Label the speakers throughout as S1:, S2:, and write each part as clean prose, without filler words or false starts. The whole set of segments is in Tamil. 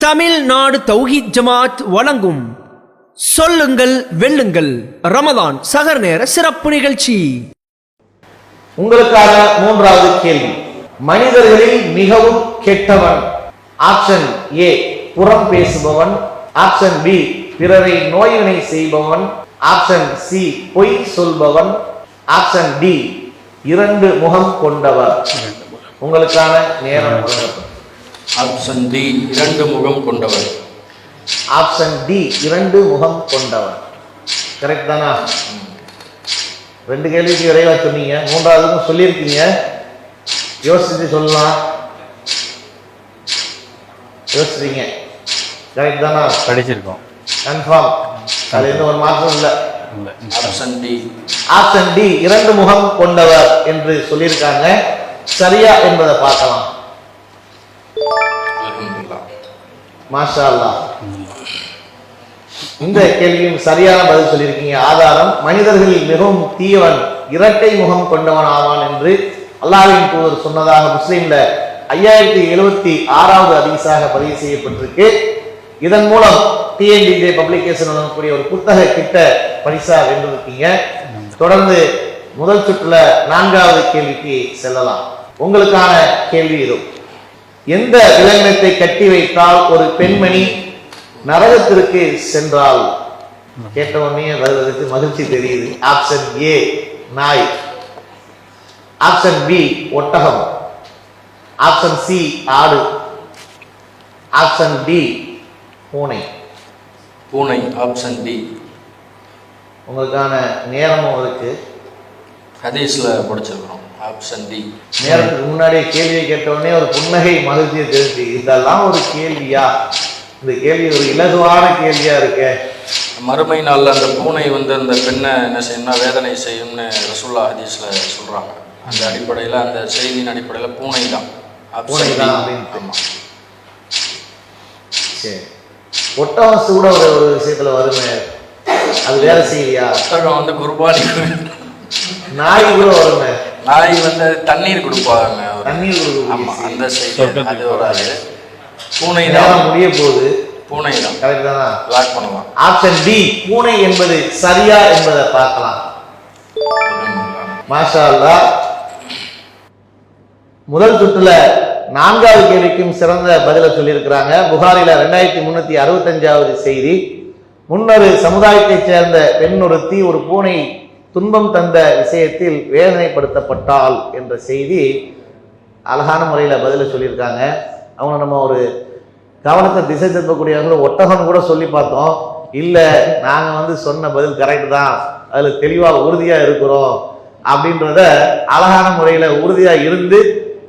S1: தமிழ்நாடு தௌஹீத் ஜமாத் வழங்கும் சொல்லுங்கள் வெல்லுங்கள் ரமதான் சஹர் நேர சிறப்பு நிகழ்ச்சி.
S2: உங்களுக்கான மூன்றாவது கேள்வி. மனிதர்களில் மிகவும் கெட்டவன். ஆப்ஷன் ஏ புறம் பேசுபவன், ஆப்ஷன் பி பிறரை நோயினை செய்பவன், ஆப்ஷன் சி பொய் சொல்பவன், ஆப்ஷன் டி இரண்டு முகம் கொண்டவர். உங்களுக்கான நேரம்.
S3: ஆப்ஷன் டி இரண்டு முகம் கொண்டவர்.
S2: ஆப்ஷன் டி இரண்டு முகம் கொண்டவர். கரெக்ட் தானா? ரெண்டு கேள்விக்கு விரைவா சொன்னீங்க, மூன்றாவதுக்கும் சொல்லியிருக்கீங்க. யோசிச்சு சொல்லலாம். யோசிச்சீங்க. கரெக்ட் தானா?
S4: படிச்சிருக்கோம்.
S2: கன்ஃபார்ம். அதுல எந்த ஒரு மாற்றம் இல்லை.
S3: Option D.
S2: ஆப்ஷன் டி இரண்டு முகம் கொண்டவர் என்று சொல்லியிருக்காங்க. சரியா என்பதை பார்க்கலாம். மாஷா அல்லாஹ். இந்த கேள்வியும் சரியான பதில் சொல்லியிருக்கீங்க. ஆதாரம், மனிதர்களில் மிகவும் தீயவன் இரட்டை முகம் கொண்டவன் ஆவான் என்று அல்லாஹ்வின் தூதர் சொன்னதாக முஸ்லிம்ல 5076வது ஹதீஸாக பதிவு செய்யப்பட்டிருக்கு. இதன் மூலம் TNDJ பப்ளிகேஷன் வழங்கக்கூடிய ஒரு புத்தக கிட்ட பரிசா வென்றிருக்கீங்க. தொடர்ந்து முதல் சுற்றுல நான்காவது கேள்விக்கு செல்லலாம். உங்களுக்கான கேள்வி இது. எந்த விலங்கினத்தை கட்டி வைத்தால் ஒரு பெண்மணி நரகத்திற்கு சென்றால்? கேட்டவனே வருவதற்கு மகிழ்ச்சி தெரியுது. ஆப்ஷன் ஏ நாய், ஆப்ஷன் பி ஒட்டகம், ஆப்ஷன் சி ஆடு, ஆப்ஷன் டி பூனை.
S3: பூனை. Option D.
S2: உங்களுக்கான நேரமும் இருக்கு.
S3: ஹதீஸ்ல படிச்சிருக்கிறோம். Option D.
S2: நேரத்துக்கு முன்னாடியே கேள்வியை கேட்டவுடனே ஒரு புன்னகை மகிழ்ச்சியை தெரிஞ்சு, இதெல்லாம் ஒரு கேள்வியா? இந்த கேள்வி ஒரு இலகுவான கேள்வியா இருக்கு.
S3: மறுமை நாளில் அந்த பூனை அந்த பெண்ணை என்ன செய்யணும்னா வேதனை செய்யும்னு ரசூல்லா ஹதீஸ்ல சொல்றாங்க. அந்த அடிப்படையில், அந்த செய்தியின் அடிப்படையில் பூனை தான்.
S2: பூனை தான் அப்படின்னு. சரி, ஒட்டகம் கூட ஒரு விஷயத்துல வருமே, அது வேற செய்தியா?
S3: ஒட்டகம் குர்பானி.
S2: நாய் கூட வருமே.
S3: நாய் தண்ணீர் கொடுப்பாங்க.
S2: தண்ணீர் கொடுக்கும்.
S3: ஆமா, அந்த செய்தி அது வராது. பூனை
S2: தான்
S3: தான்
S2: முடிய போகுது.
S3: பூனை தான்.
S2: கரெக்ட் தானா?
S3: லாக் பண்ணலாம்.
S2: ஆப்ஷன் டி பூனை என்பது சரியா என்பதை பார்க்கலாம். மாஷா அல்லாஹ். முதல் சுற்றுல நான்காவது கேள்விக்கும் சிறந்த பதில சொல்லியிருக்கிறாங்க. புகாரில 2365வது செய்தி. முன்னொரு சமுதாயத்தைச் சேர்ந்த பெண் ஒருத்தி ஒரு பூனை துன்பம் தந்த விஷயத்தில் வேதனைப்படுத்தப்பட்டால் என்ற செய்தி அழகான முறையில் பதில சொல்லியிருக்காங்க. அவங்க நம்ம ஒரு கவனத்தை திசை திருப்பக்கூடியவர்கள் ஒட்டகம் கூட சொல்லி பார்த்தோம். இல்லை, நாங்கள் சொன்ன பதில் கரெக்ட் தான், அதில் தெளிவாக உறுதியாக இருக்கிறோம் அப்படின்றத அழகான முறையில் உறுதியாக இருந்து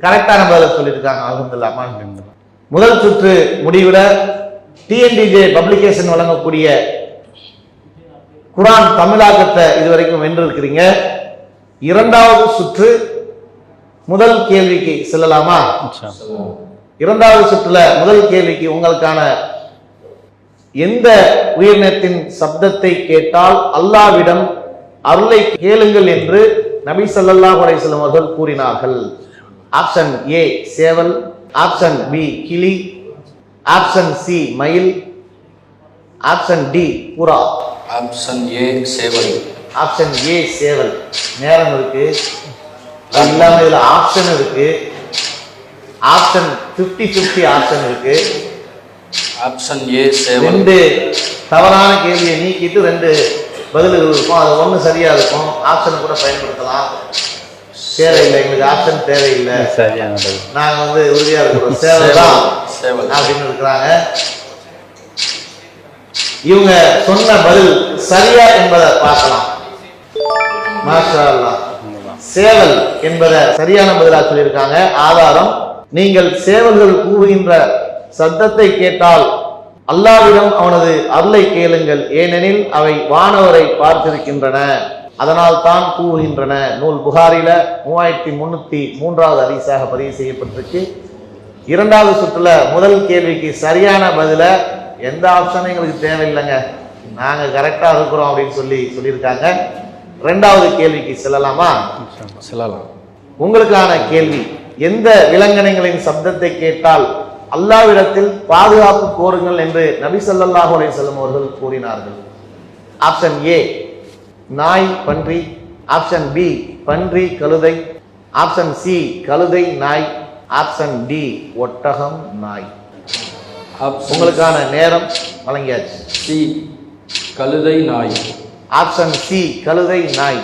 S2: கரெக்டான பதில சொல்லியிருக்காங்க. அல்ஹம்துலில்லாஹ். முதல் சுற்று முடிவில் TNDJ பப்ளிகேஷன் வழங்கக்கூடிய குர்ஆன் தமிழாக்கத்தை இதுவரைக்கும் வென்றிருக்கிறீங்க. இரண்டாவது சுற்று முதல் கேள்விக்கு செல்லலாமா? இரண்டாவது சுற்றுல முதல் கேள்விக்கு உங்களுக்கான எந்த உயிரினத்தின் சப்தத்தை கேட்டால் அல்லாஹ்விடம் அருளை கேளுங்கள் என்று நபி ஸல்லல்லாஹு அலைஹி வஸல்லம் அவர்கள் கூறினார்கள்? ஆப்ஷன் ஏ சேவல், ஆப்ஷன் பி கிளி, ஆப்ஷன் சி மயில், ஆப்ஷன் டி புறா.
S3: ஆப்ஷன் ஏ சேவல்.
S2: ஆப்ஷன் ஏ சேவல். நேரம் இருக்கு. அது இல்லாம இதுல ஆப்ஷன் இருக்கு. ஆப்ஷன் 50-50 ஆப்ஷன் இருக்கு.
S3: ஆப்ஷன் ஏ சேவல்.
S2: ரெண்டு தவறான கேள்வியை நீக்கிட்டு ரெண்டு பதில்கள் இருக்கும். அது ஒண்ணு சரியா இருக்கும். ஆப்ஷன் கூட பயன்படுத்தலாம். தேவையில்லை, எங்களுக்கு ஆப்ஷன் தேவையில்லை, நாங்க உறுதியா இருக்கிறோம், சேவல் தான் அப்படின்னு இருக்கிறாங்க. இவங்க சொன்ன பதில் சரியா என்பதை பார்க்கலாம். மாஷா அல்லாஹ். சேவல் என்பதை சரியான பதிலா சொல்லியிருக்காங்க. ஆதாரம், நீங்கள் சேவல்கள் கூவுகின்ற சத்தத்தை கேட்டால் அல்லாஹ்விடம் அவனது அருளை கேளுங்கள், ஏனெனில் அவை வானவரை பார்த்திருக்கின்றன, அதனால் தான் கூவுகின்றன. நூல் புகாரில 3303வது ஹதீஸாக பதிவு செய்யப்பட்டிருக்கு. இரண்டாவது சுற்றுல முதல் கேள்விக்கு சரியான பதில எந்த ஆப்ஷனும் எங்களுக்கு தேவையில்லைங்க, நாங்க கரெக்டா இருக்கிறோம் அப்படின்னு சொல்லியிருக்காங்க. இரண்டாவது கேள்விக்கு செல்லலாமா?
S3: செல்லலாம்.
S2: உங்களுக்கான கேள்வி, எந்த விலங்கினங்களின் சப்தத்தை கேட்டால் அல்லாஹ்விடத்தில் பாதுகாப்பு கோருங்கள் என்று நபி ஸல்லல்லாஹு அலைஹி வஸல்லம் அவர்கள் கூறினார்கள். ஆப்ஷன் ஏ நாய் பன்றி, ஆப்ஷன் பி பன்றி கழுதை, ஆப்ஷன் சி கழுதை நாய், ஆப்ஷன் டி ஒட்டகம் நாய். உங்களுக்கான நேரம் வழங்கியாச்சு.
S3: சி கழுதை நாய்.
S2: ஆப்ஷன் சி கழுதை நாய்.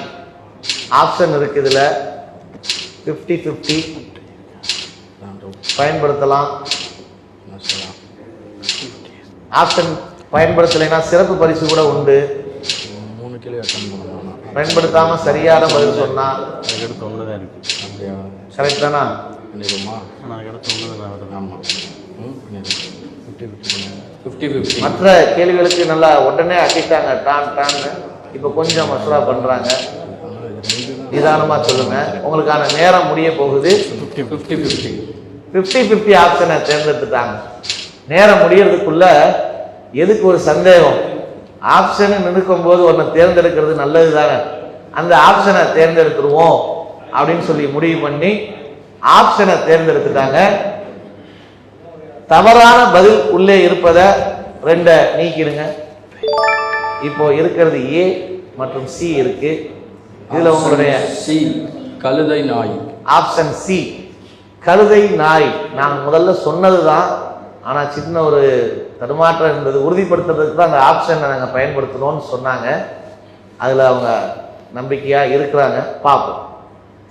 S2: ஆப்ஷன் இருக்கு இதுல 50-50 பயன்படுத்தலாம். ஆப்ஷன் பயன்படுத்தலைன்னா சிறப்பு பரிசு கூட உண்டு.
S3: 3 கேள்வி அட்டன் பண்ணணும்.
S2: பயன்படுத்தாம சரியான பதில் சொன்னா
S4: அதுக்கடுத்து ஒன்று தான் இருக்கு.
S3: அப்படியா?
S2: கரெக்ட் தானா?
S3: பண்ணிடுமா?
S4: ஆனால் அதுக்கடுத்து ஒன்று தான் வருது.
S3: ஆமாம். 50-50.
S2: மற்ற கேள்விகளுக்கு நல்லா உடனே அட்டிட்டாங்க டான் டான்னு. இப்போ கொஞ்சம் மசூரா பண்றாங்க. நிதானமா சொல்லுங்க. உங்களுக்கான நேரம் முடிய போகுது. 50-50 ஆப்ஷனை தேர்ந்தெடுத்துட்டாங்க. நேரம் முடியறதுக்குள்ள எதுக்கு ஒரு சந்தேகம்? ஆப்ஷன் நிற்கும் போது ஒன்றை தேர்ந்தெடுக்கிறது நல்லது தானே. அந்த ஆப்ஷனை தேர்ந்தெடுத்துருவோம் அப்படின்னு சொல்லி முடிவு பண்ணி ஆப்ஷனை தேர்ந்தெடுத்துட்டாங்க. தவறான பதில் உள்ளே இருப்பதை 2 நீக்கிடுங்க. இப்போ இருக்கிறது ஏ மற்றும் சி இருக்கு. இதுல உங்களுடைய
S3: சி கழுதை நாய்.
S2: ஆப்ஷன் சி கழுதை நாய் நான் முதல்ல சொன்னதுதான். ஆனா சின்ன ஒரு தடுமாற்றம் இருந்தது. உறுதிப்படுத்துறதுக்கு தான் அந்த ஆப்ஷனை நாங்கள் பயன்படுத்தணும்னு சொன்னாங்க. அதுல அவங்க நம்பிக்கையா இருக்கிறாங்க. பார்ப்போம்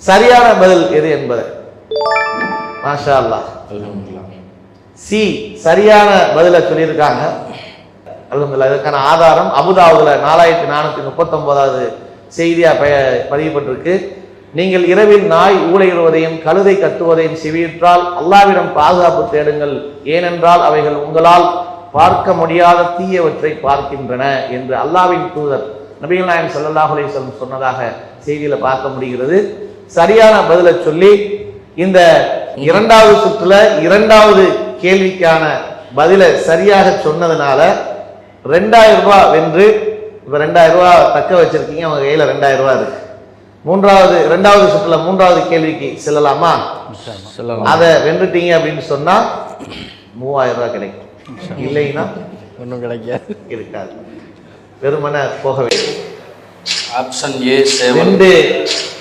S2: சரியான பதில் எது என்பதை. மாஷா அல்லாஹ். சி சரியான பதிலை சொல்லியிருக்காங்க. அல்ஹம்துலில்லாஹ். இதற்கான ஆதாரம் அபுதாவுதுல 4439வது செய்தியா பதியப்பட்டிருக்கு. நீங்கள் இரவில் நாய் ஊளையிடுவதையும் கழுதை கத்துவதையும் செவியுற்றால் அல்லாஹ்விடம் பாதுகாப்பு தேடுங்கள், ஏனென்றால் அவைகள் உங்களால் பார்க்க முடியாத தீயவற்றை பார்க்கின்றன என்று அல்லாஹ்வின் தூதர் நபிகள் நாயகம் ஸல்லல்லாஹு அலைஹி வஸல்லம் சொன்னதாக செய்தியில பார்க்க முடிகிறது. சரியான பதிலை சொல்லி இந்த 2வது சுற்றுல 2வது கேள்விக்கான பதிலை சரியாக சொன்னதுனால 2000 ரூபாய் வென்று இப்ப 2000 ரூபாய் தக்க வச்சிருக்கீங்க. அவங்க கையில 2000 ரூபாய் இருக்கு. 2வது சுற்றுல 3வது கேள்விக்கு செல்லலாமா? அதை வென்றுட்டீங்க அப்படின்னு சொன்னா 3000 ரூபாய் கிடைக்கும். இல்லைன்னா
S3: ஒன்றும் கிடைக்காது,
S2: இருக்காது. வெறுமனே போகவே.
S3: ஆப்ஷன் ஏ சேவல்.
S2: 2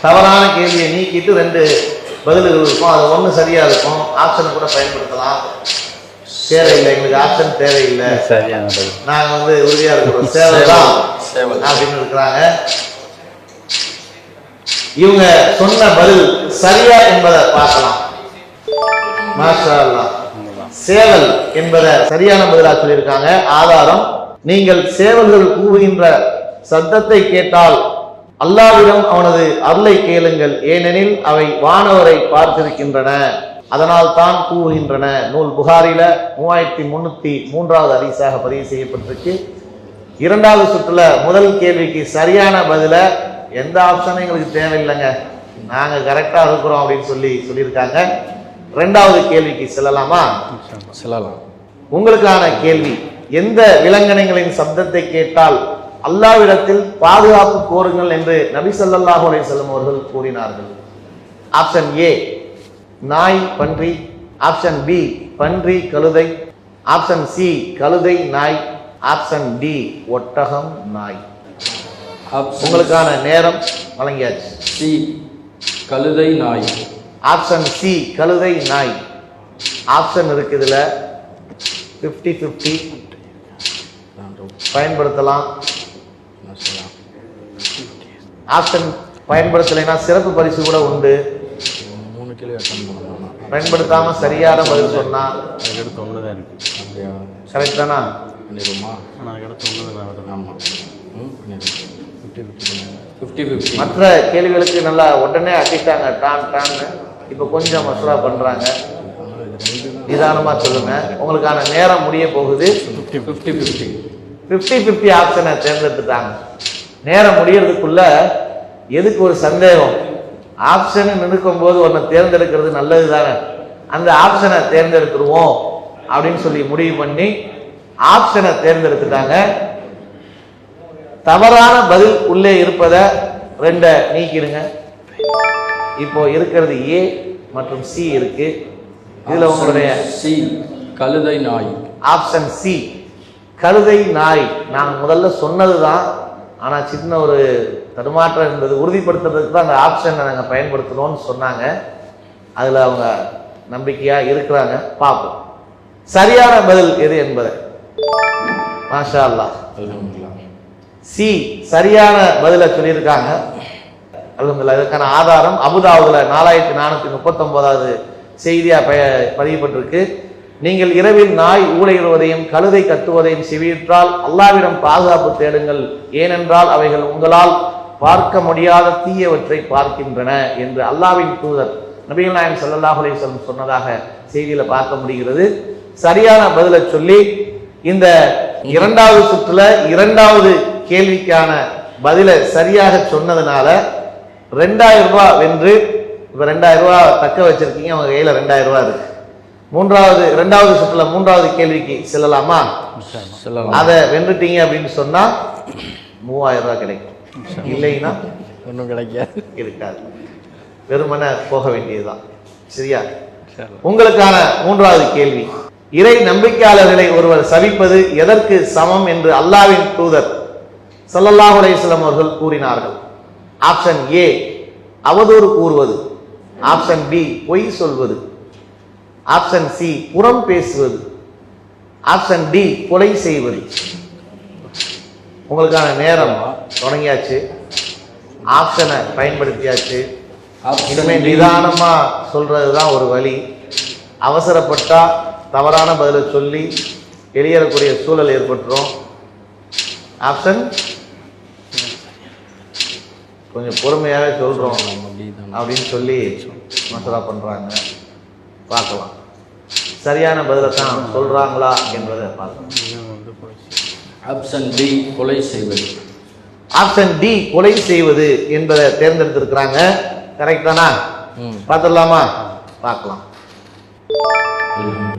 S2: தவறான கேள்வியை நீக்கிட்டு 2 பதில்கள் இருக்கும். அது 1 சரியா இருக்கும். ஆப்ஷனை கூட பயன்படுத்தலாம். தேவையில்லை, எங்களுக்கு ஆப்ஷன் தேவையில்லை,
S4: சரியான பதில்.
S2: நாங்க உறுதியா இருக்கிறோம், சேவல் தான்
S3: சேவல்
S2: அப்படின்னு இருக்கிறாங்க. இவங்க சொன்ன பதில் சரியா என்பதை பார்க்கலாம். மாஷா அல்லாஹ். சேவல் என்பதை சரியான பதிலா சொல்லியிருக்காங்க. ஆதாரம், நீங்கள் சேவல்கள் கூவுகின்ற சத்தத்தை கேட்டால் அல்லாஹ்விடம் அவனது அருளை கேளுங்கள், ஏனெனில் அவை வானவரை பார்த்திருக்கின்றன, அதனால் தான் கூவுகின்றன. நூல் புகாரில 3303வது ஹதீஸாக பதிவு செய்யப்பட்டிருக்கு. 2வது சுற்றுல முதல் கேள்விக்கு சரியான பதில எந்த ஆப்ஷனும் எங்களுக்கு தேவையில்லைங்க, நாங்க கரெக்டா இருக்கிறோம் அப்படின்னு சொல்லியிருக்காங்க. 2வது கேள்விக்கு செல்லலாமா?
S3: செல்லலாம்.
S2: உங்களுக்கான கேள்வி, எந்த விலங்கினங்களின் சப்தத்தை கேட்டால் அல்லாஹ்விடத்தில் பாதுகாப்பு கோருங்கள் என்று நபி ஸல்லல்லாஹு அலைஹி வஸல்லம் அவர்கள் கூறினார்கள்? ஆப்ஷன் ஏ நாய் பன்றி, ஆப்ஷன் பி பன்றி கழுதை, ஆப்ஷன் சி கழுதை நாய், ஆப்ஷன் டி ஒட்டகம் நாய். உங்களுக்கான நேரம் வழங்கியாச்சு.
S3: சி கழுதை நாய்.
S2: ஆப்ஷன் சி கழுதை நாய். ஆப்ஷன் இருக்கு இதுல 50-50 பயன்படுத்தலாம். ஆப்ஷன் பயன்படுத்தலைன்னா சிறப்பு பரிசு கூட உண்டு.
S3: 3 கேள்வி அட்டன் பண்ணணும்.
S2: பயன்படுத்தாம சரியான பதில் சொன்னா
S4: அதுக்கடுத்து ஒன்று தான் இருக்கு.
S3: அப்படியா?
S2: கரெக்ட் தானா?
S3: பண்ணிடுமா?
S4: ஆனால் அதுக்கடுத்து ஒன்று தான் வருது.
S3: ஆமாம். 50-50.
S2: மற்ற கேள்விகளுக்கு நல்லா உடனே அட்டிட்டாங்க டான் டான்னு. இப்போ கொஞ்சம் மசூரா பண்றாங்க. நிதானமா சொல்லுங்க. உங்களுக்கான நேரம் முடிய போகுது. 50-50 ஆப்ஷனை தேர்ந்தெடுத்துட்டாங்க. நேரம் முடியறதுக்குள்ள எதுக்கு ஒரு சந்தேகம்? ஆப்ஷன் நிற்கும் போது ஒன்றை தேர்ந்தெடுக்கிறது நல்லது தானே. அந்த ஆப்ஷனை தேர்ந்தெடுத்துருவோம் அப்படின்னு சொல்லி முடிவு பண்ணி ஆப்ஷனை தேர்ந்தெடுத்துட்டாங்க. தவறான பதில் உள்ளே இருப்பதை 2 நீக்கிடுங்க. இப்போ இருக்கிறது ஏ மற்றும் சி இருக்கு. இதுல உங்களுடைய
S3: சி கழுதை நாய்.
S2: ஆப்ஷன் சி கழுதை நாய். நான் முதல்ல சொன்னதுதான், ஆனா சின்ன ஒரு தடுமாற்றம் இருந்தது. உறுதிப்படுத்துறதுக்கு தான் அந்த ஆப்ஷனை நாங்கள் பயன்படுத்தணும்னு சொன்னாங்க. அதுல அவங்க நம்பிக்கையா இருக்கிறாங்க. பார்ப்போம் சரியான பதில் எது என்பதை. மாஷா அல்லாஹ், சி சரியான பதில சொல்லியிருக்காங்க. அல்ஹம்துலில்லாஹ். இதற்கான ஆதாரம் அபுதாவுதுல 4439வது செய்தியா பதியப்பட்டிருக்கு. நீங்கள் இரவில் நாய் ஊளையிடுவதையும் கழுதை கத்துவதையும் செவியுற்றால் அல்லாஹ்விடம் பாதுகாப்பு தேடுங்கள், ஏனென்றால் அவைகள் உங்களால் பார்க்க முடியாத தீயவற்றை பார்க்கின்றன என்று அல்லாஹ்வின் தூதர் நபிகள் நாயகம் ஸல்லல்லாஹு அலைஹி வஸல்லம் சொன்னதாக செய்தியில பார்க்க முடிகிறது. சரியான பதில சொல்லி இந்த இரண்டாவது சுற்றுல இரண்டாவது கேள்விக்கான பதில சரியாக சொன்னதுனால 2000 ரூபாய் வென்று, இப்ப 2000 ரூபாய் தக்க வச்சிருக்கீங்க, அவங்க கையில 2000 ரூபாய் இருக்கு. இரண்டாவது சுற்றுல மூன்றாவது கேள்விக்கு செல்லலாமா? அதை வென்றுட்டீங்க அப்படின்னு சொன்னா 3000 ரூபாய் கிடைக்கும். இல்லைன்னா
S3: ஒன்றும் கிடைக்காது,
S2: இருக்காது, வெறுமன போக வேண்டியதுதான். சரியா? உங்களுக்கான மூன்றாவது கேள்வி, இறை நம்பிக்கையாளர்களை ஒருவர் சபிப்பது எதற்கு சமம் என்று அல்லாஹ்வின் தூதர் ஸல்லல்லாஹு அலைஹி வஸல்லம் அவர்கள் கூறினார்கள்? ஆப்ஷன் ஏ அவதூறு கூறுவது, ஆப்ஷன் பி பொய் சொல்வது, ஆப்ஷன் சி புறம் பேசுவது, ஆப்ஷன் டி கொலை செய்வது. உங்களுக்கான நேரம் தொடங்கியாச்சு, ஆப்ஷனை பயன்படுத்தியாச்சு. இனிமே நிதானமா சொல்றதுதான் ஒரு வழி. அவசரப்பட்டா தவறான பதிலை சொல்லி வெளியேறக்கூடிய சூழல் ஏற்பட்டுரும். ஆப்ஷன் கொஞ்சம் பொறுமையாவே சொல்றோம் அப்படின்னு சொல்லி மசரா பண்றாங்க. பார்க்கலாம் சரியான பதிலை தான் சொல்றாங்களா என்பதை பார்க்கலாம்.
S3: ஆப்ஷன் டி கொலை செய்வது.
S2: ஆப்ஷன் டி கொலை செய்வது என்பதை தேர்ந்தெடுத்திருக்கிறாங்க. கரெக்ட் தானா? பார்த்துடலாமா? பார்க்கலாம்.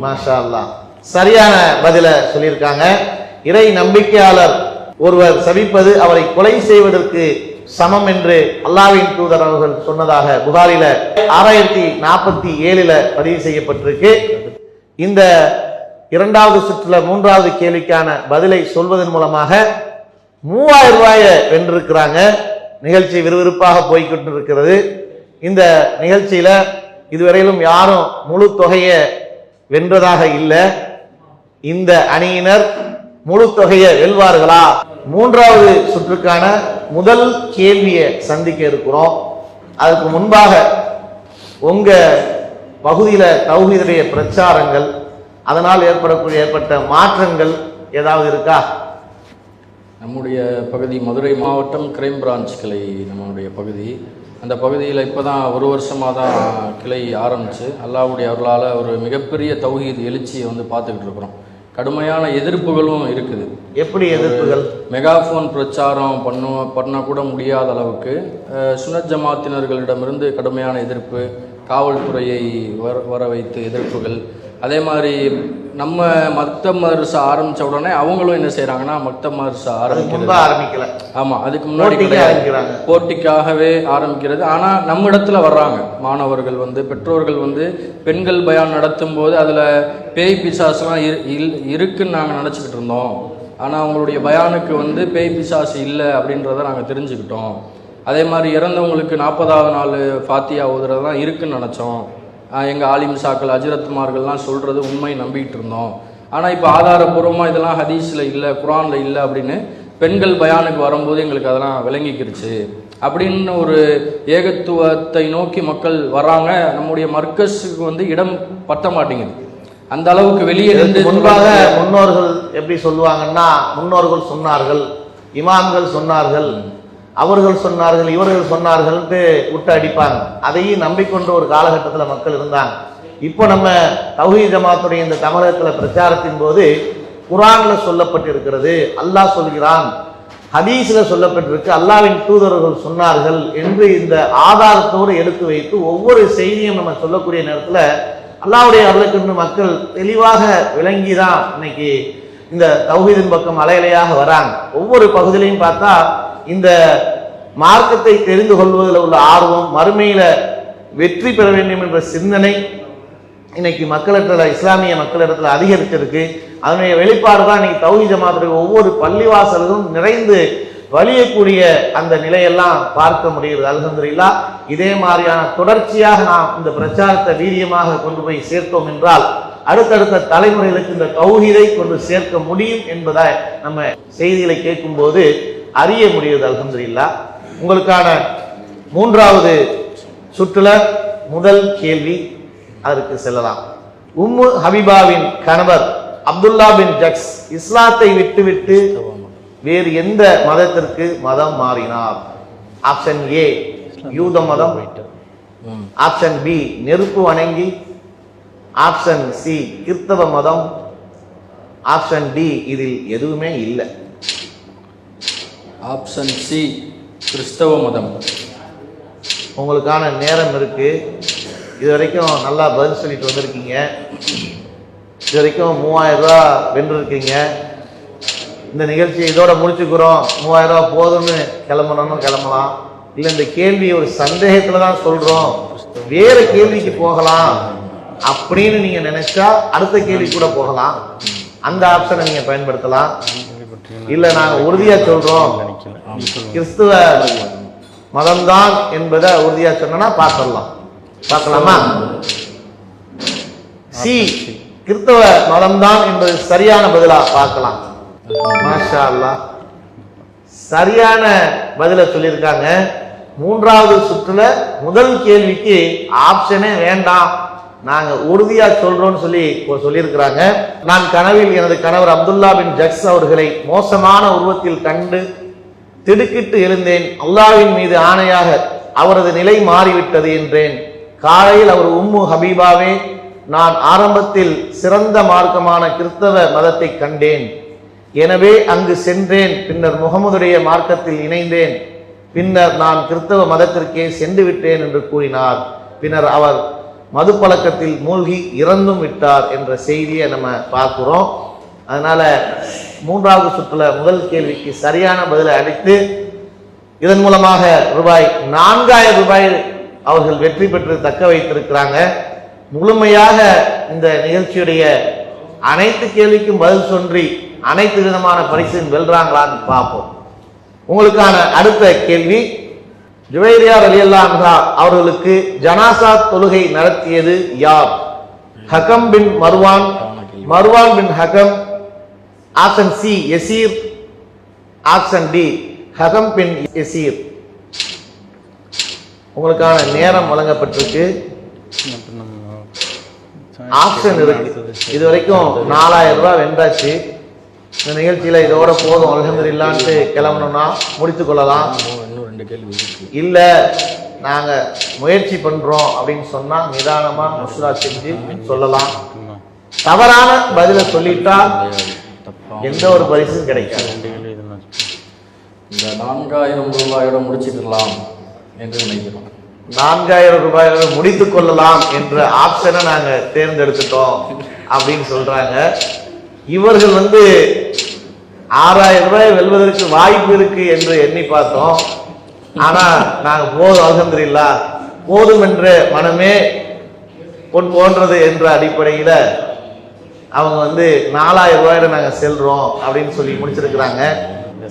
S2: மாஷா அல்லாஹ், சரியான பதில சொல்லியிருக்காங்க. இறை நம்பிக்கையாளர் ஒருவர் சபிப்பது அவரை கொலை செய்வதற்கு சமம் என்று அல்லாஹ்வின் தூதர் அவர்கள் சொன்னதாக புகாரில 6047 பதிவு செய்யப்பட்டிருக்கு. இந்த இரண்டாவது சுற்றுல மூன்றாவது கேள்விக்கான பதிலை சொல்வதன் மூலமாக 3000 ரூபாயை வென்றிருக்கிறாங்க. நிகழ்ச்சி விறுவிறுப்பாக போய்கிட்டு இருக்கிறது. இந்த நிகழ்ச்சியில இதுவரையிலும் யாரும் முழு தொகையை வென்றதாக இல்லை. இந்த அணியினர் முழு தொகையை வெல்வார்களா? மூன்றாவது சுற்றுக்கான முதல் கேள்வியை சந்திக்க இருக்கிறோம். அதுக்கு முன்பாக உங்க பகுதியில தௌஹீதுடைய பிரச்சாரங்கள், அதனால் ஏற்பட்ட மாற்றங்கள் ஏதாவது இருக்கா?
S3: நம்முடைய பகுதி மதுரை மாவட்டம் கிரைம் பிரான்ச் கிளை நம்முடைய பகுதி. அந்த பகுதியில் இப்போ தான் ஒரு வருஷமாக தான் கிளை ஆரம்பித்து அல்லாஹ்வுடைய அருளால் ஒரு மிகப்பெரிய தௌஹீத் எழுச்சியை வந்து பார்த்துக்கிட்டு இருக்கிறோம். கடுமையான எதிர்ப்புகளும் இருக்குது.
S2: எப்படி எதிர்ப்புகள்?
S3: மெகாஃபோன் பிரச்சாரம் பண்ணக்கூட முடியாத அளவுக்கு சுன்னத் ஜமாத்தினர்களிடமிருந்து கடுமையான எதிர்ப்பு, காவல்துறையை வர வைத்து எதிர்ப்புகள். அதே மாதிரி நம்ம மக்தப் மதரசா ஆரம்பித்த உடனே அவங்களும் என்ன செய்கிறாங்கன்னா மக்தப் மதரசா
S2: ஆரம்பிக்கல.
S3: ஆமாம், அதுக்கு முன்னாடி போட்டிக்காகவே ஆரம்பிக்கிறது. ஆனால் நம்ம இடத்துல வர்றாங்க மாணவர்கள் வந்து, பெற்றோர்கள் வந்து பெண்கள் பயான் நடத்தும் போது அதில் பேய் பிசாசுலாம் இருக்குன்னு நாங்கள் நினச்சிக்கிட்டு இருந்தோம். ஆனால் அவங்களுடைய பயானுக்கு வந்து பேய் பிசாசு இல்லை அப்படின்றத நாங்கள் தெரிஞ்சுக்கிட்டோம். அதே மாதிரி இறந்தவங்களுக்கு 40வது நாள் ஃபாத்தியா ஓதுறது தான் இருக்குன்னு நினச்சோம். எங்கள் ஆலிம் சாக்கள் அஜரத்மார்கள்லாம் சொல்கிறது உண்மை நம்பிக்கிட்டு இருந்தோம். ஆனால் இப்போ ஆதாரபூர்வமாக இதெல்லாம் ஹதீஸில் இல்லை, குரானில் இல்லை அப்படின்னு பெண்கள் பயானுக்கு வரும்போது எங்களுக்கு அதெல்லாம் விளங்கிக்கிருச்சு அப்படின்னு ஒரு ஏகத்துவத்தை நோக்கி மக்கள் வர்றாங்க. நம்முடைய மர்கஸுக்கு வந்து இடம் பத்த மாட்டேங்குது. அந்த அளவுக்கு வெளியே இருந்து
S2: முன்பாக முன்னோர்கள் எப்படி சொல்லுவாங்கன்னா, முன்னோர்கள் சொன்னார்கள், இமாம்கள் சொன்னார்கள், அவர்கள் சொன்னார்கள், இவர்கள் சொன்னார்கள் விட்டு அடிப்பாங்க. அதையும் நம்பிக்கொண்ட ஒரு காலகட்டத்தில் மக்கள் இருந்தாங்க. இப்போ நம்ம தௌஹீத் ஜமாத்துடைய இந்த தமிழகத்தில் பிரச்சாரத்தின் போது குர்ஆன்ல சொல்லப்பட்டிருக்கிறது, அல்லாஹ் சொல்கிறான், ஹதீஸ்ல சொல்லப்பட்டிருக்கு, அல்லாஹ்வின் தூதர்கள் சொன்னார்கள் என்று இந்த ஆதாரத்தோடு எடுத்து வைத்து ஒவ்வொரு செய்தியும் நம்ம சொல்லக்கூடிய நேரத்தில் அல்லாஹ்வுடைய அருளுக்கு மக்கள் தெளிவாக விளங்கிதான் இன்னைக்கு இந்த தௌஹீதின் பக்கம் அலையலையாக வராங்க. ஒவ்வொரு பகுதியிலையும் பார்த்தா இந்த மார்க்கத்தை தெரிந்து கொள்வதில் உள்ள ஆர்வம், மறுமையில வெற்றி பெற வேண்டும் என்ற சிந்தனை இன்னைக்கு மக்களிடத்துல, இஸ்லாமிய மக்களிடத்துல அதிகரிச்சிருக்கு. அதனுடைய வெளிப்பாடு தான் இன்னைக்கு தௌஹீத் ஜமாத்துடைய ஒவ்வொரு பள்ளிவாசலும் நிறைந்து வலியக்கூடிய அந்த நிலையெல்லாம் பார்க்க முடிகிறது. அல்ஹம்துலில்லாஹ். இதே மாதிரியான தொடர்ச்சியாக நாம் இந்த பிரச்சாரத்தை வீரியமாக கொண்டு போய் சேர்த்தோம் என்றால் அடுத்தடுத்த தலைமுறைகளுக்கு இந்த தௌஹீதை கொண்டு சேர்க்க முடியும் என்பதை நம்ம செய்திகளை கேட்கும் போது அறிய முடியுது. அல்ஹம்துலில்லாஹ். உங்களுக்கான மூன்றாவது சுற்றுல முதல் கேள்வி, அதற்கு செல்லலாம். உம்மு ஹபீபாவின் கணவர் அப்துல்லா பின் ஜக்ஸ் இஸ்லாத்தை விட்டுவிட்டு வேறு எந்த மதத்திற்கு மதம் மாறினார்? ஆப்ஷன் ஏ யூத மதம், ஆப்ஷன் பி நெருப்பு வணங்கி, ஆப்ஷன் சி கிறிஸ்தவ மதம், ஆப்ஷன் டி இதில் எதுவுமே இல்லை.
S3: ஆப்ஷன் சி கிறிஸ்தவ மதம்.
S2: உங்களுக்கான நேரம் இருக்கு. இது வரைக்கும் நல்லா பதில் சொல்லிட்டு வந்திருக்கீங்க. இது வரைக்கும் 3000 ரூபா வென்றிருக்கீங்க. இந்த நிகழ்ச்சியை இதோட முடிச்சுக்கிறோம், 3000 ரூபா போதும்னு கிளம்பணும்னு கிளம்பலாம். இல்லை இந்த கேள்வி ஒரு சந்தேகத்துல தான் சொல்றோம், வேற கேள்விக்கு போகலாம் அப்படின்னு நீங்க நினைச்சா அடுத்த கேள்வி கூட போகலாம். அந்த ஆப்ஷனை நீங்க பயன்படுத்தலாம். இல்ல நாங்க உறுதியா சொல்றோம் கிறிஸ்துவ மதம்தான் என்பதை உறுதியா சொன்னா பார்க்கலாமா? சி கிறிஸ்தவ மதம்தான் என்பது சரியான பதிலா பார்க்கலாம். மாஷா அல்லாஹ், சரியான பதில சொல்லியிருக்காங்க. மூன்றாவது சுற்றுல முதல் கேள்விக்கு ஆப்ஷனே வேண்டாம், நாங்க உறுதியா சொல்றோம்னு சொல்லியிருக்கிறாங்க. நான் கனவில் எனது கணவர் அப்துல்லா பின் ஜக்ஸ் அவர்களை மோசமான உருவத்தில் கண்டு திடுக்கிட்டு எழுந்தேன். அல்லாஹ்வின் மீது ஆணையாக அவரது நிலை மாறிவிட்டது என்றேன். காலையில் அவர் உம்மு ஹபீபாவே, நான் ஆரம்பத்தில் சிறந்த மார்க்கமான கிறிஸ்தவ மதத்தை கண்டேன், எனவே அங்கு சென்றேன். பின்னர் முகமதுடைய மார்க்கத்தில் இணைந்தேன். பின்னர் நான் கிறிஸ்தவ மதத்திற்கே சென்று விட்டேன் என்று கூறினார். பின்னர் அவர் மது பழக்கத்தில் மூழ்கி இறந்தும் விட்டார் என்ற செய்தியை நம்ம பார்க்கிறோம். அதனால மூன்றாவது சுற்றுல முதல் கேள்விக்கு சரியான பதிலை அளித்து இதன் மூலமாக ரூபாய் 4000 அவர்கள் வெற்றி பெற்று தக்க வைத்திருக்கிறாங்க. முழுமையாக இந்த நிகழ்ச்சியுடைய அனைத்து கேள்விக்கும் பதில் சொல்லி அனைத்து விதமான பரிசையும் வெல்றாங்களான்னு பார்ப்போம். உங்களுக்கான அடுத்த கேள்வி, ஜுவைரியா ரலியல்லாஹு அன்ஹா அவர்களுக்கு ஜனாசா தொழுகை நடத்தியது யார்? Hakam bin Marwan, Marwan bin Hakam, option C Yasir, option D Hakam bin Yasir. உங்களுக்கான நேரம் வழங்கப்பட்டிருக்கு. ஆப்ஷன் இருக்கு. இது வரைக்கும் 4000 ரூபாய் வென்றாச்சு. இந்த நிகழ்ச்சியில இதோட போதும் அல்ஹம்துலில்லாஹ்னு கிளம்பணும்னா முடித்துக் கொள்ளலாம். இல்ல நாங்க முயற்சி பண்றோம் அப்படின்னு சொன்னா நிதானமா மசூரா செஞ்சு சொல்லலாம். தவறான பதில சொல்லிட்டா எந்த ஒரு பரிசும் கிடைக்காது.
S3: இந்த 4000 ரூபாயோட முடிச்சிடலாம் என்று நினைக்கிறோம்.
S2: 4000 ரூபாயோட முடித்துக் கொள்ளலாம் என்ற ஆப்ஷனை நாங்க தேர்ந்தெடுத்துட்டோம் அப்படின்னு சொல்றாங்க. இவர்கள் 6000 ரூபாய் வெல்வதற்கு வாய்ப்பு இருக்கு என்று எண்ணி பார்த்தோம். ஆனா நாங்க போதும் அல்ஹம்துலில்லாஹ், போதும் என்ற மனமே பொன் போன்றது என்ற அடிப்படையில அவங்க 4000 ரூபாயில நாங்க செல்றோம் அப்படின்னு சொல்லி முடிச்சிருக்கிறாங்க.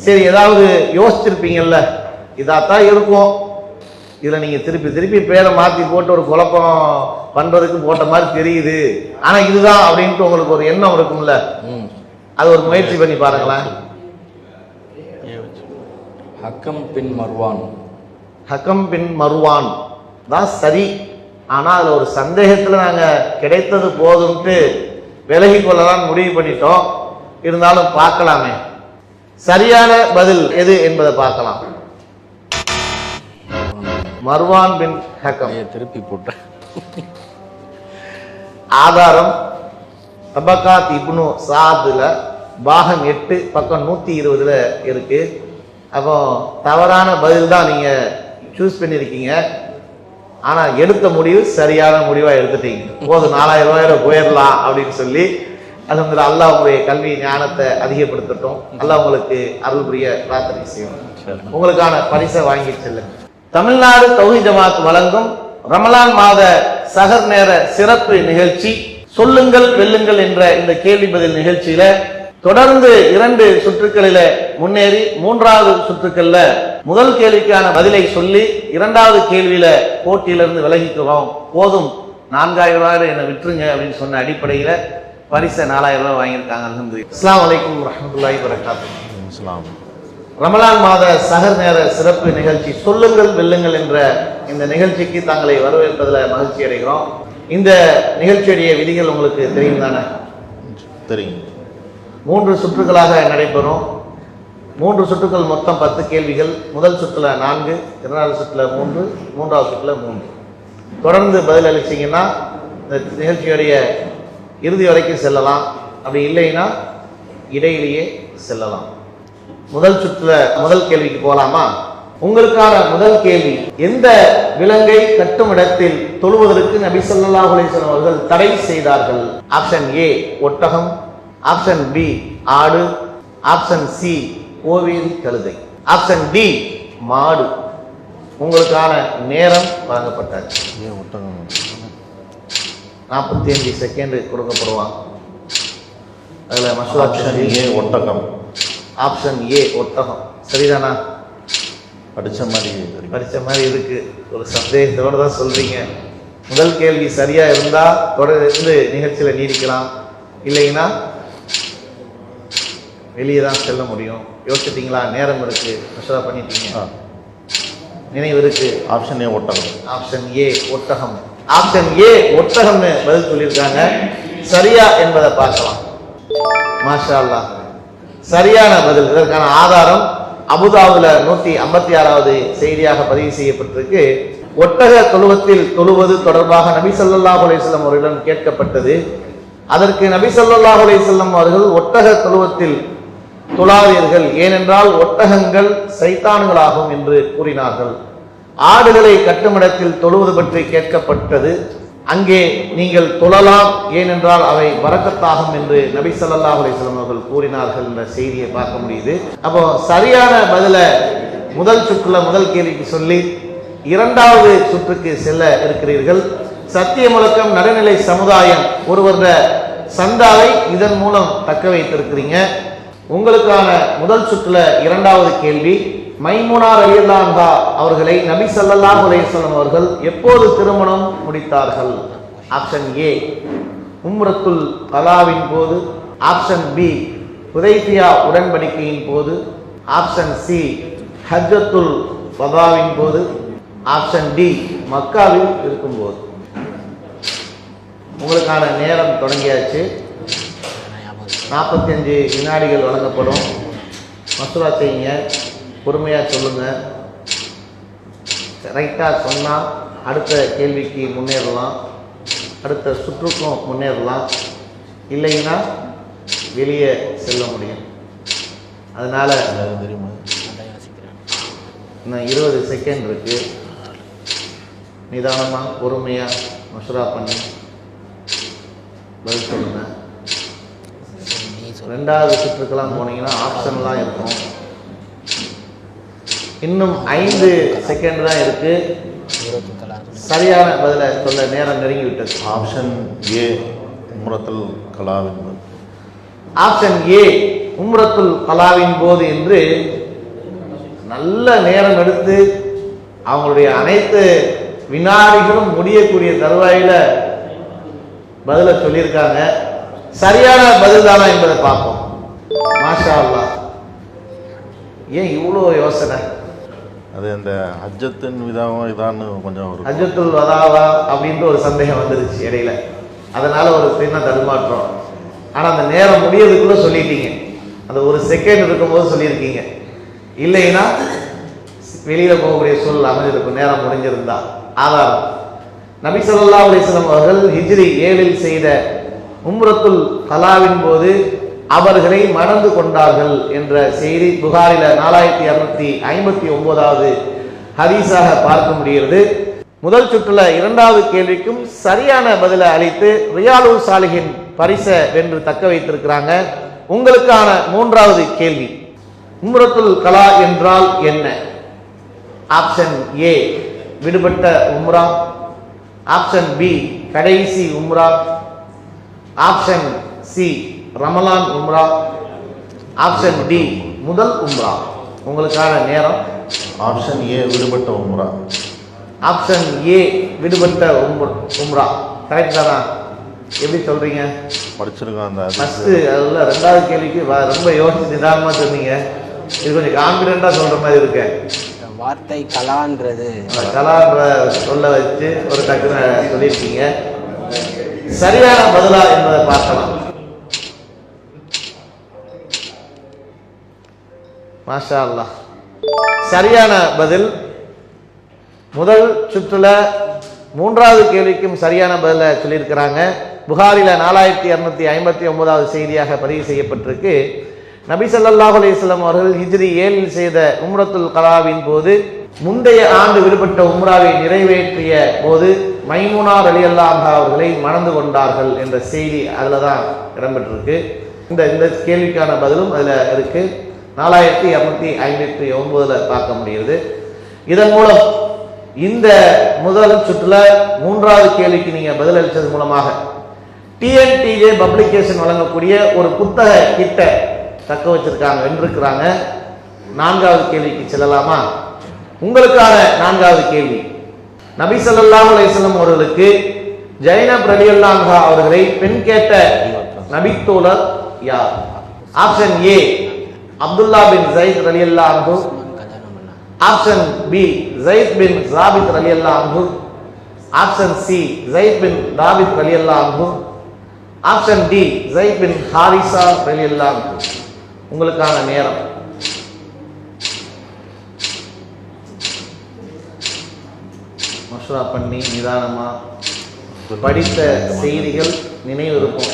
S2: சரி, ஏதாவது யோசிச்சிருப்பீங்கல்ல, இதாத்தான் இருக்கும், இதுல நீங்க திருப்பி திருப்பி பேரை மாத்தி போட்டு ஒரு குழப்பம் பண்றதுக்கு போட்ட மாதிரி தெரியுது, ஆனா இதுதான் அப்படின்ட்டு உங்களுக்கு ஒரு எண்ணம் இருக்கும்ல, அது ஒரு முயற்சி பண்ணி பாருங்களேன்.
S3: ஹக்கம் பின் மர்வான்,
S2: ஹக்கம் பின் மர்வான் தான் சரி. ஆனா அதுல ஒரு சந்தேகத்துல நாங்க கிடைத்தது போதும்ட்டு விலகி கொள்ளலாம் முடிவு பண்ணிட்டோம். இருந்தாலும் பார்க்கலாமே சரியான பதில் எது என்பதை பார்க்கலாம். மர்வான் பின் ஹக்கம்.
S3: திருப்பி போட்ட
S2: ஆதாரம் தபகாத் இப்னு சாதுல பாகம் 8 பக்கம் 120 இருக்கு. அப்போ தவறான பதில் தான் நீங்க சூஸ் பண்ணிருக்கீங்க. ஆனா எடுத்த முடிவு சரியான முடிவா எடுத்துட்டீங்க. போதும் 4000 ரூபாயில போயிடலாம் அப்படின்னு சொல்லி அல்ஹம்துலில்லாஹ். அல்லாஹ் உங்களுடைய கல்வி ஞானத்தை அதிகப்படுத்தட்டும். அல்லாஹ் உங்களுக்கு அருள் புரிய பிரார்த்தனை செய்யணும். உங்களுக்கான பரிசை வாங்கி செல்லுங்க. தமிழ்நாடு தௌஹீத் ஜமாத் வழங்கும் ரமலான் மாத சஹர் நேர சிறப்பு நிகழ்ச்சி சொல்லுங்கள் வெல்லுங்கள் என்ற இந்த கேள்வி பதில் நிகழ்ச்சியில தொடர்ந்து 2 சுற்றுக்களில முன்னேறி 3வது சுற்றுக்கள்ல முதல் கேள்விக்கான பதிலை சொல்லி 2வது கேள்வியில போட்டியிலிருந்து விலகிக்கிறோம், போதும் 4000 ரூபாய் என்னை விட்டுருங்க அப்படின்னு சொன்ன அடிப்படையில பரிசை 4000 ரூபாய் வாங்கியிருக்காங்க. அல்ஹம்துலில்லாஹ். அஸ்ஸலாமு அலைக்கும் வரஹ்மத்துல்லாஹி வபரகாத்துஹு.
S4: இஸ்லாம்.
S2: ரமலான் மாத சஹர் நேர சிறப்பு நிகழ்ச்சி சொல்லுங்கள் வெல்லுங்கள் என்ற இந்த நிகழ்ச்சிக்கு தங்களை வரவேற்பதில் மகிழ்ச்சி அடைகிறோம். இந்த நிகழ்ச்சியுடைய விதிகள் உங்களுக்கு தெரியும் தானே?
S4: தெரியும்.
S2: 3 சுற்றுகளாக நடைபெறும். 3 சுற்றுகள் மொத்தம் 10 கேள்விகள். முதல் சுற்றுல 4, 2வது சுற்றுல 3, 3வது சுற்றுல 3. தொடர்ந்து பதில் அளிச்சிங்கன்னா இந்த நிகழ்ச்சியுடைய இறுதி வரைக்கும் செல்லலாம். அப்படி இல்லைன்னா இடையிலேயே செல்லலாம். முதல் சுற்றுல முதல் கேள்விக்கு போலாமா? உங்களுக்கான முதல் கேள்வி, எந்த விலங்கை கட்டும் இடத்தில் தொழுவதற்கு நபி ஸல்லல்லாஹு அலைஹி வஸல்லம் அவர்கள் தடை செய்தார்கள்? ஆப்ஷன் ஏ ஒட்டகம், ஆப்ஷன் பி ஆடு, ஆப்ஷன் சி கோவேரி கழுதை, ஆப்ஷன் டி மாடு. உங்களுக்கான நேரம் வழங்கப்பட்டது. 45 செகண்ட் கொடுக்கப்படுவாங்க. அதுல மசூரா
S4: ஆப்ஷன் ஏ ஒட்டகம்.
S2: ஆப்ஷன் ஏ ஒட்டகம் சரிதானா?
S4: படிச்ச மாதிரி தெரியும்.
S2: படிச்ச மாதிரி இருக்கு. ஒரு சந்தேகத்தோட தான் சொல்றீங்க. முதல் கேள்வி சரியா இருந்தா தொடர்ந்து நிகழ்ச்சியில நீடிக்கலாம், இல்லைன்னா வெளியே தான் செல்ல முடியும். யோசிச்சிட்டீங்களா? நேரம் இருக்கு, மசூரா பண்ணிட்டீங்க, நினைவு இருக்கு.
S4: ஆப்ஷன் ஏ ஒட்டகம்.
S2: ஆப்ஷன் ஏ ஒட்டகம். ஆப்ஷன் ஏ ஒட்டகம்னு பதில் சொல்லியிருக்காங்க. சரியா என்பதை பார்க்கலாம். மாஷா அல்லாஹ், சரியான பதில். இதற்கான ஆதாரம் அபுதாபுல 156வது செய்தியாக பதிவு செய்யப்பட்டிருக்கு. ஒட்டக தொழுவத்தில் தொழுவது தொடர்பாக நபி ஸல்லல்லாஹு அலைஹி வஸல்லம் அவர்களிடம் கேட்கப்பட்டது. அதற்கு நபி ஸல்லல்லாஹு அலைஹி வஸல்லம் அவர்கள் ஒட்டக தொழுவத்தில் தொழாதீர்கள், ஏனென்றால் ஒட்டகங்கள் சைத்தான்களாகும் என்று கூறினார்கள். ஆடுகளை கட்டுமிடத்தில் தொழுவது பற்றி கேட்கப்பட்டது. அங்கே நீங்கள் தொழலாம், ஏனென்றால் அவை பரக்கத்தாகும் என்று நபி ஸல்லல்லாஹு அலைஹி வஸல்லம் அவர்கள் கூறினார்கள் என்ற செய்தியை பார்க்க முடியுது. அப்போ சரியான பதில முதல் சுற்றுல முதல் கேள்விக்கு சொல்லி 2வது சுற்றுக்கு செல்ல இருக்கிறீர்கள். சத்திய முழக்கம் நடுநிலை சமுதாயம் ஒரு வருட சந்தாவை இதன் மூலம் தக்க வைத்திருக்கிறீங்க. உங்களுக்கான முதல் சுற்றுல 2வது கேள்வி, மைமுனா ரலியல்லாஹு அன்ஹா அவர்களை நபி ஸல்லல்லாஹு அலைஹி வஸல்லம் அவர்கள் எப்போது திருமணம் முடித்தார்கள்? ஆப்ஷன் ஏ உம்ரத்துல் கலாவின் போது, ஆப்ஷன் பி ஹுதைபியா உடன்படிக்கையின் போது, ஆப்ஷன் சி ஹஜ்ஜத்துல் வதாவின் போது, ஆப்ஷன் டி மக்காவில் இருக்கும்போது. உங்களுக்கான நேரம் தொடங்கியாச்சு. 45 வினாடிகள் வழங்கப்படும். மசூரா செய்யுங்க, பொறுமையா சொல்லுங்க. ரைட்டா சொன்னா அடுத்த கேள்விக்கு முன்னேறலாம், அடுத்த சுற்றுக்கும் முன்னேறலாம், இல்லைன்னா வெளியே செல்ல முடியும். அதனால
S4: தெரியுமா?
S2: இன்னும் 20 செகண்ட் இருக்கு. நிதானமா பொறுமையா மசூரா பண்ணி பதில் சொல்லுங்க. 2வது சுற்றுக்கெல்லாம் போனீங்கன்னா ஆப்ஷன்லாம் இருக்கும். இன்னும் 5 செகண்ட் தான் இருக்கு. சரியான பதில சொல்ல நேரம் நெருங்கி விட்டது.
S4: ஆப்ஷன் ஏ உம்ரத்துல் கலாவின் போது.
S2: ஆப்ஷன் ஏ உம்ரத்துல் கலாவின் போது என்று நல்ல நேரம் எடுத்து அவங்களுடைய அனைத்து வினாடிகளும் முடியக்கூடிய தருவாயில பதில சொல்லியிருக்காங்க. சரியான பதில் தானா என்பதை பார்ப்போம். மாஷா அல்லாஹ். ஏன் இவ்வளோ யோசனை?
S4: அது அந்த ஹஜ்ஜத்தின் விதாவும் இதான்னு கொஞ்சம் ஒரு
S2: ஹஜ்ஜத்துல் வதாவா அப்படின்ற ஒரு சந்தேகம் வந்துருச்சு இடையில. அதனால ஒரு சின்ன தடுமாற்றம். ஆனா அந்த நேரம் முடியறதுக்குள்ள சொல்லிட்டீங்க. அந்த 1 செகண்ட் இருக்கும்போது சொல்லியிருக்கீங்க. இல்லைன்னா வெளியில போகக்கூடிய சூழல் அமைஞ்சிருக்கும் நேரம் முடிஞ்சிருந்தா. ஆதாரம் நபி ஸல்லல்லாஹு அலைஹி வஸல்லம் அவர்கள் ஹிஜ்ரி 7 செய்த உம்ரத்துல் கலாவின் போது அவர்களை மணந்து கொண்டார்கள் என்ற செய்தி புகாரில 4259வது ஹதீஸாக பார்க்க முடிகிறது. முதல் சுற்றுல 2வது கேள்விக்கும் சரியான பதில அளித்து ரியாலு சாலிஹின் பரிசை வென்று தக்க வைத்திருக்கிறாங்க. உங்களுக்கான 3வது கேள்வி, உம்ரத்துல் கலா என்றால் என்ன? ஆப்ஷன் ஏ விடுபட்ட உம்ரா, ஆப்ஷன் பி கடைசி உம்ரா, ஆப்ஷன் சி ரமலான் உம்ரா, ஆப்ஷன் டி முதல் உம்ரா. உங்களுக்கான நேரம்.
S4: ஆப்ஷன் ஏ விடுபட்ட உம்ரா.
S2: ஆப்ஷன் ஏ விடுபட்ட உம்ரா கரெக்ட் தானா? எப்படி சொல்றீங்க?
S4: படிச்சிருக்கோம் அந்த
S2: ஃபர்ஸ்ட் அதுல ரெண்டாவது கேள்விக்கு ரொம்ப யோசிச்சு நிதானமா சொன்னீங்க. இது கொஞ்சம் கான்பிடண்டா சொல்ற மாதிரி இருக்கு.
S5: வார்த்தை கலான்றது
S2: கலான்ற சொல்ல வச்சு ஒரு டக்குன்னு சொல்லியிருக்கீங்க. சரியான பதிலா என்பதை பார்க்கலாம். மாஷா அல்லாஹ். சரியான பதில். முதல் சுற்றுல மூன்றாவது கேள்விக்கும் சரியான பதில சொல்லியிருக்கிறாங்க. புகாரில 4259வது செய்தியாக பதிவு செய்யப்பட்டிருக்கு. நபி ஸல்லல்லாஹு அலைஹி வஸல்லம் அவர்கள் ஹிஜ்ரி 7 செய்த உம்ரத்துல் கலாவின் போது முந்தைய ஆண்டு விடுபட்ட உம்ராவை நிறைவேற்றிய போது மைமுனா ரலியல்லாஹு அன்ஹா அவர்களை மணந்து கொண்டார்கள் என்ற செய்தி அதில் தான் இடம்பெற்றிருக்கு. இந்த கேள்விக்கான பதிலும் அதில் இருக்கு. 4259 பார்க்க முடியுது. இதன் மூலம் இந்த முதல் சுற்றுல மூன்றாவது கேள்விக்கு நீங்க பதில் அளித்தது மூலமாக டிஎன்டிஜே பப்ளிகேஷன் வழங்கக்கூடிய ஒரு புத்தக கிட்ட தக்க வச்சிருக்காங்க, வென்றிருக்கிறாங்க. நான்காவது கேள்விக்கு செல்லலாமா? உங்களுக்கான நான்காவது கேள்வி. நபி ஸல்லல்லாஹு அலைஹி வஸல்லம் அவர்களுக்கு ஜைனப் ரலியல்லாஹு அன்ஹா அவர்களை பெண் கேட்ட நபித்தோழர் யார்? Option A Abdullah bin Zaid ரலியல்லாஹு அன்ஹு, ஆப்ஷன் பி ஸைத் பின் ஸாபித் ரலியல்லாஹு அன்ஹு, ஆப்ஷன் சி ஸைத் பின் தாபித் ரலியல்லாஹு அன்ஹு, ஆப்ஷன் டி ஸைத் பின் ஹாரிஸா ரலியல்லாஹு அன்ஹு. உங்களுக்கான நேரம். மஷ்ரா பண்ணி நிதானமா படித்த செய்திகள் நினைவு இருக்கும்,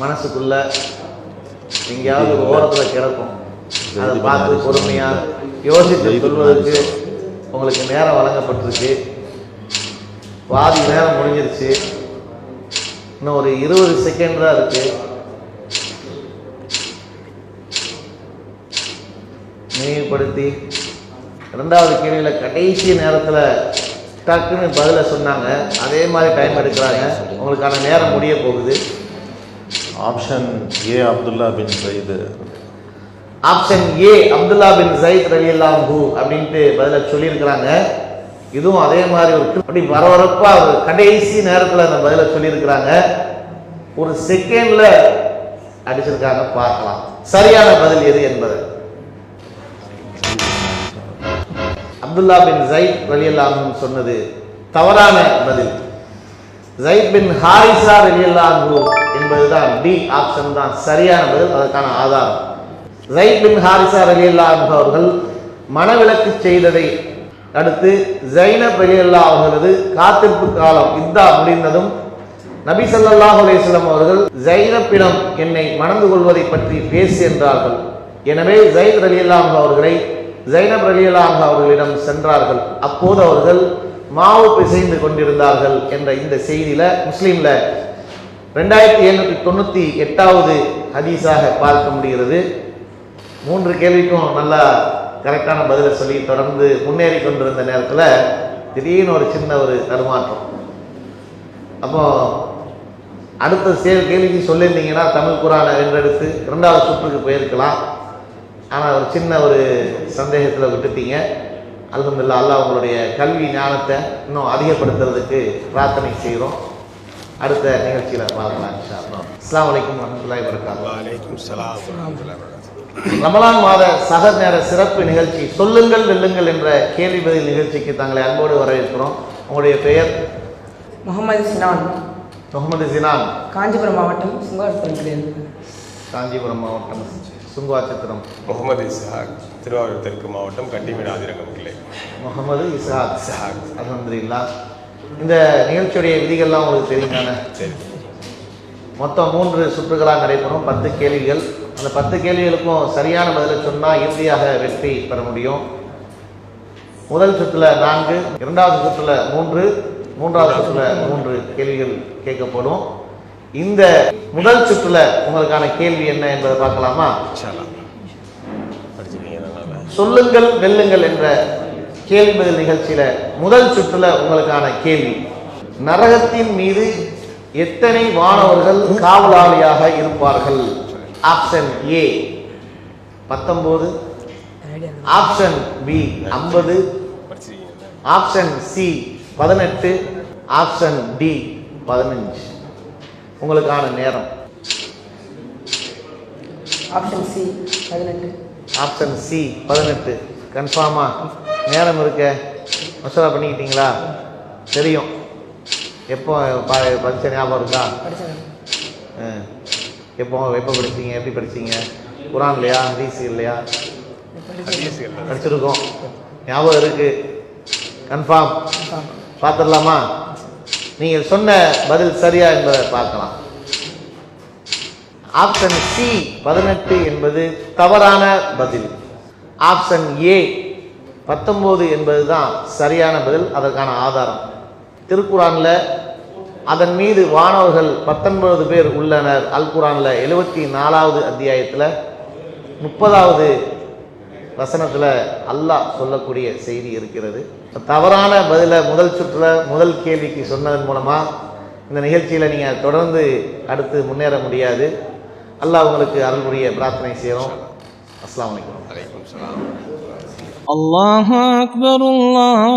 S2: மனசுக்குள்ள எங்கேயாவது ஒரு ஓரத்தில் கிடக்கும். அதை பார்த்து பொறுமையா யோசித்து சொல்வதற்கு உங்களுக்கு நேரம் வழங்கப்பட்டிருக்கு. பாதி நேரம் முடிஞ்சிருச்சு. இன்னும் ஒரு 20 செகண்ட் தான் இருக்கு. நினைவுபடுத்தி இரண்டாவது கேள்வியில கடைசி நேரத்தில் டக்குன்னு பதில சொன்னாங்க. அதே மாதிரி டைம் எடுக்கிறாங்க. உங்களுக்கான நேரம் முடிய போகுது.
S4: Option A Abdullah bin Zaid.
S2: Option A Abdullah bin Zaid ரலியல்லாஹு அன்ஹு அப்படின்ட்டு பதில சொல்லியிருக்கிறாங்க. இதுவும் அதே மாதிரி ஒரு அப்படி பரபரப்பா ஒரு கடைசி நேரத்தில் அந்த பதில சொல்லியிருக்கிறாங்க. ஒரு செகண்ட்ல அடிச்சிருக்காங்க. பார்க்கலாம் சரியான பதில் எது என்பதை. அப்துல்லா பின் ஸைத் ரலியல்லாஹு அன்ஹு சொன்னது தவறான பதில். ஸைத் பின் ஹாரிஸா ரலியல்லாஹு அன்ஹு என்பதுதான் டி ஆப்ஷன் தான் சரியான பதில். அதற்கான ஆதாரம் ஸைத் பின் ஹாரிஸா ரலியல்லாஹு அன்ஹு அவர்கள் மனவிலக்கு செய்ததை அடுத்து ஸைனப் ரலியல்லாஹு அவர்களது காத்திருப்பு காலம் இத்தா முடிந்ததும் நபி ஸல்லல்லாஹு அலைஹி வஸல்லம் அவர்கள் ஸைனப்பிடம் என்னை மணந்து கொள்வதை பற்றி பேசு என்றார்கள். எனவே ஸைத் ரலியல்லாஹு அவர்களை ஸைனப் ரலியல்லாஹு அவர்களிடம் சென்றார்கள். அப்போது அவர்கள் மாவு பிசைந்து கொண்டிருந்தார்கள் என்ற இந்த செய்தியில முஸ்லீம்ல 2798வது ஹதீஸாக பார்க்க முடிகிறது. 3 கேள்விக்கும் நல்லா கரெக்டான பதிலை சொல்லி தொடர்ந்து முன்னேறி கொண்டிருந்த நேரத்தில் திடீர்னு ஒரு சின்ன ஒரு தடுமாற்றம். அப்போ அடுத்த கேள்விக்கு சொல்லியிருந்தீங்கன்னா தமிழ் குரானை வென்றெடுத்து 2வது சுற்றுக்கு போயிருக்கலாம். ஆனால் ஒரு சின்ன ஒரு சந்தேகத்தில் விட்டுட்டீங்க. அல்ஹம்துலில்லாஹ், அல்லாஹ் உங்களுடைய கல்வி ஞானத்தை இன்னும் அதிகப்படுத்துறதுக்கு பிரார்த்தனை செய்கிறோம். அடுத்த நிகழ்ச்சியில் பார்க்கலாம் இன்ஷா அல்லாஹ். அஸ்ஸலாமு அலைக்கும் வரஹ்மத்துல்லாஹி வபரகாத்துஹு.
S6: வலைக்கும் ஸலாம் வரஹ்மத்துல்லாஹி வபரகாத்துஹு.
S2: ரமலான் மாத சஹர் நேர சிறப்பு நிகழ்ச்சி சொல்லுங்கள் வெல்லுங்கள் என்ற கேள்வி பதில் நிகழ்ச்சிக்கு தங்களை அன்போடு வரவேற்கிறோம். உங்களுடைய பெயர்?
S7: முகமது சினான்.
S2: முகமது சினான்.
S7: காஞ்சிபுரம் மாவட்டம் சுங்காரத்திரம்.
S2: காஞ்சிபுரம் மாவட்டம் சுங்குவாச்சத்திரம்.
S6: முகமது இஸ்ஹாக், திருவாரூர் தெற்கு மாவட்டம் கட்டிமேடு ஆதிரங்கம் கிளை.
S2: முகமது இஸ்ஹாக். அல்ஹம்துலில்லாஹ். இந்த நிகழ்ச்சியுடைய விதிகள்லாம் உங்களுக்கு தெரியும் தானே?
S6: சரி.
S2: மொத்தம் 3 சுற்றுகளாக நடைபெறும். 10 கேள்விகள். அந்த 10 கேள்விகளுக்கும் சரியான பதிலை சொன்னால் இறுதியாக வெற்றி பெற முடியும். முதல் சுற்றுல 4, 2வது சுற்றுல 3, 3வது சுற்றுல 3 கேள்விகள் கேட்கப்படும். இந்த முதல் சுற்றுல உங்களுக்கான கேள்வி என்ன என்பதை பார்க்கலாமா?
S6: இன்ஷா அல்லாஹ். படிச்சிருக்கீங்க நல்லா.
S2: சொல்லுங்கள் வெல்லுங்கள் என்ற கேள்வி பதில் நிகழ்ச்சியில முதல் சுற்றுல உங்களுக்கான கேள்வி நரகத்தின் மீது எத்தனை வானவர்கள் காவலாளியாக இருப்பார்கள்? Option A 19, option B 50, option C 18, option D 15. உங்களுக்கான நேரம்.
S7: Option C 18.
S2: ஆப்ஷன் சி 18 கன்ஃபார்மா? நேரம் இருக்க மசோதா பண்ணிக்கிட்டீங்களா? தெரியும். எப்போ பரீட்சை ஞாபகம் இருக்கா? எப்போ படிச்சீங்க? எப்படி படிச்சீங்க? குரான் இல்லையா, ஹதீஸ் இல்லையா? படிச்சிருக்கோம். ஞாபகம் இருக்கு. கன்ஃபார்ம் பார்த்துடலாமா? நீங்கள் சொன்ன பதில் சரியா என்பதை பார்க்கலாம். ஆப்ஷன் சி 18 என்பது தவறான பதில். ஆப்ஷன் ஏ 19 என்பதுதான் சரியான பதில். அதற்கான ஆதாரம் திருக்குரான்ல அதன் மீது வானவர்கள் 19 பேர் உள்ளனர். அல் குரான்ல 74வது அத்தியாயத்தில் 30வது வசனத்துல அல்லாஹ் சொல்லக்கூடிய செய்தி இருக்கிறது. தவறான பதில முதல் சுற்றுல முதல் கேள்விக்கு சொன்னதன் மூலமா இந்த நிகழ்ச்சியில நீங்க தொடர்ந்து அடுத்து முன்னேற முடியாது. அல்லாஹ் உங்களுக்கு அருள் புரிய பிரார்த்தனை செய்கிறோம். அஸ்ஸலாமு அலைக்கும்.
S6: அலைக்கும் ஸலாம்.
S8: அல்லாஹு அக்பர், அல்லாஹு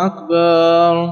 S8: அக்பர்.